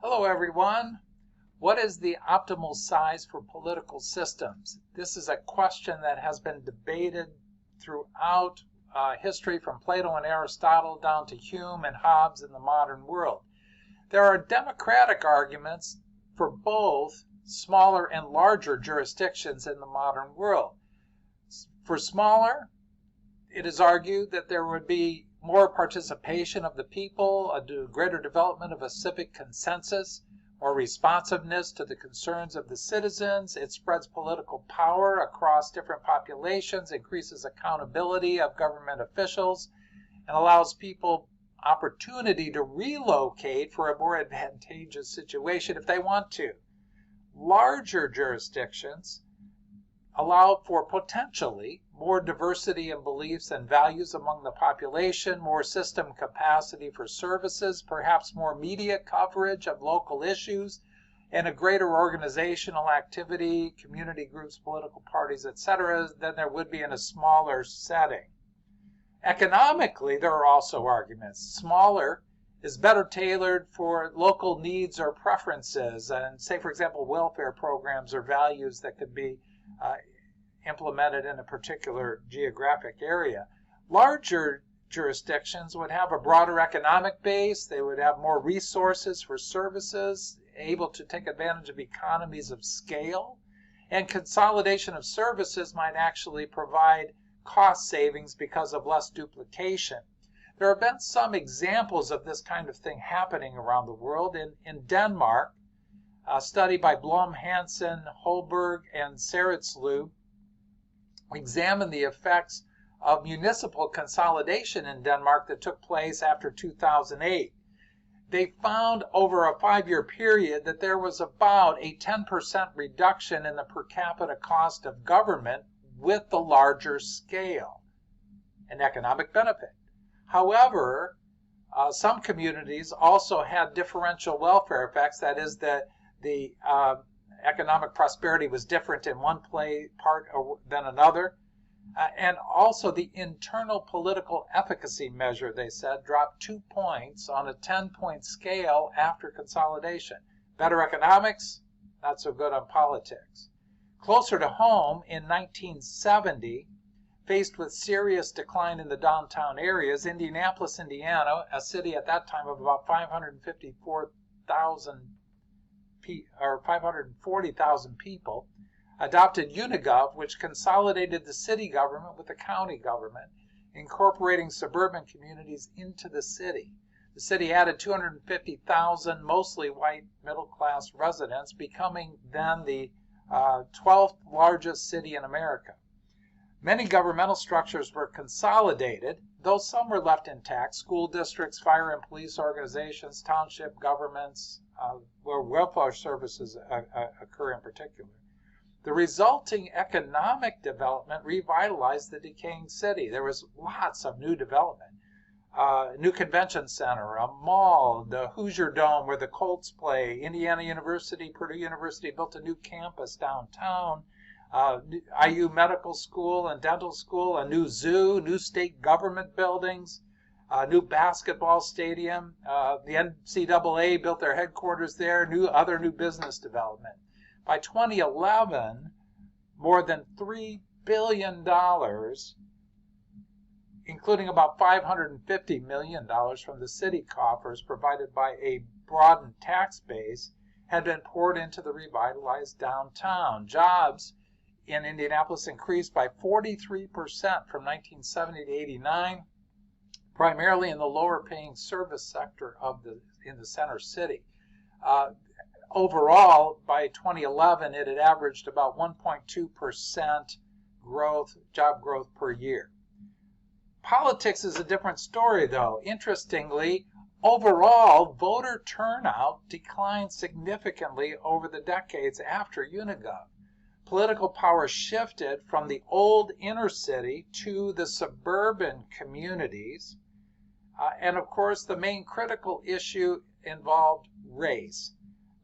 Hello everyone. What is the optimal size for political systems? This is a question that has been debated throughout history, from Plato and Aristotle down to Hume and Hobbes in the modern world. There are democratic arguments for both smaller and larger jurisdictions in the modern world. For smaller, it is argued that there would be more participation of the people, a greater development of a civic consensus, more responsiveness to the concerns of the citizens. It spreads political power across different populations, increases accountability of government officials, and allows people opportunity to relocate for a more advantageous situation if they want to. Larger jurisdictions allow for potentially more diversity in beliefs and values among the population, more system capacity for services, perhaps more media coverage of local issues, and a greater organizational activity, community groups, political parties, etc., than there would be in a smaller setting. Economically, there are also arguments. Smaller is better tailored for local needs or preferences, and say, for example, welfare programs or values that could be implemented in a particular geographic area. Larger jurisdictions would have a broader economic base. They would have more resources for services, able to take advantage of economies of scale, and consolidation of services might actually provide cost savings because of less duplication. There have been some examples of this kind of thing happening around the world. In Denmark, a study by Blom Hansen, Holberg, and Saritslu examined the effects of municipal consolidation in Denmark that took place after 2008. They found over a 5-year period that there was about a 10% reduction in the per capita cost of government with the larger scale, an economic benefit. However, some communities also had differential welfare effects, that is, that the economic prosperity was different in one part than another. And also the internal political efficacy measure, they said, dropped 2 points on a 10-point scale after consolidation. Better economics, not so good on politics. Closer to home, in 1970, faced with serious decline in the downtown areas, Indianapolis, Indiana, a city at that time of about 540,000 people, adopted Unigov, which consolidated the city government with the county government, incorporating suburban communities into the city. The city added 250,000 mostly white middle-class residents, becoming then the 12th largest city in America. Many governmental structures were consolidated, though some were left intact: school districts, fire and police organizations, township governments, where welfare services occur in particular. The resulting economic development revitalized the decaying city. There was lots of new development. New convention center, a mall, the Hoosier Dome where the Colts play, Indiana University, Purdue University built a new campus downtown, IU Medical School and Dental School, a new zoo, new state government buildings, a new basketball stadium. The NCAA built their headquarters there, other new business development. By 2011, more than $3 billion, including about $550 million from the city coffers provided by a broadened tax base, had been poured into the revitalized downtown. Jobs in Indianapolis increased by 43% from 1970 to 89, primarily in the lower paying service sector in the center city. Overall, by 2011, it had averaged about 1.2% job growth per year. Politics is a different story, though. Interestingly, overall, voter turnout declined significantly over the decades after Unigov. Political power shifted from the old inner city to the suburban communities. And of course, the main critical issue involved race.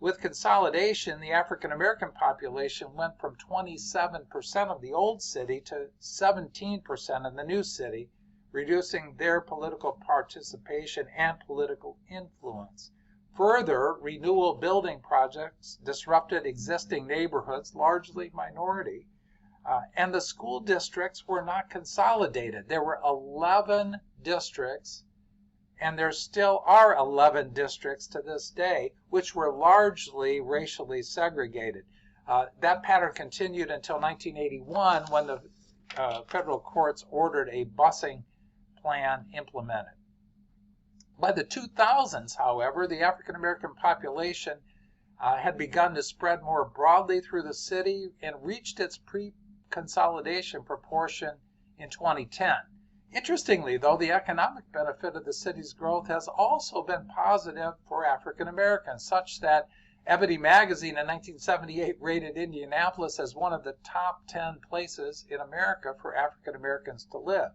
With consolidation, the African American population went from 27% of the old city to 17% in the new city, reducing their political participation and political influence. Further, renewal building projects disrupted existing neighborhoods, largely minority, and the school districts were not consolidated. There were 11 districts, and there still are 11 districts to this day, which were largely racially segregated. That pattern continued until 1981 when the federal courts ordered a busing plan implemented. By the 2000s, however, the African American population had begun to spread more broadly through the city and reached its pre-consolidation proportion in 2010. Interestingly, though, the economic benefit of the city's growth has also been positive for African Americans, such that Ebony magazine in 1978 rated Indianapolis as one of the top 10 places in America for African Americans to live.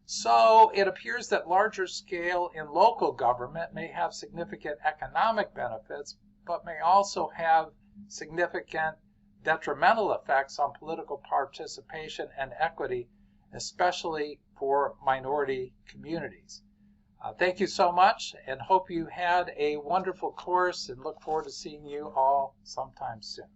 So it appears that larger scale in local government may have significant economic benefits, but may also have significant detrimental effects on political participation and equity, especially for minority communities. Thank you so much, and hope you had a wonderful course, and look forward to seeing you all sometime soon.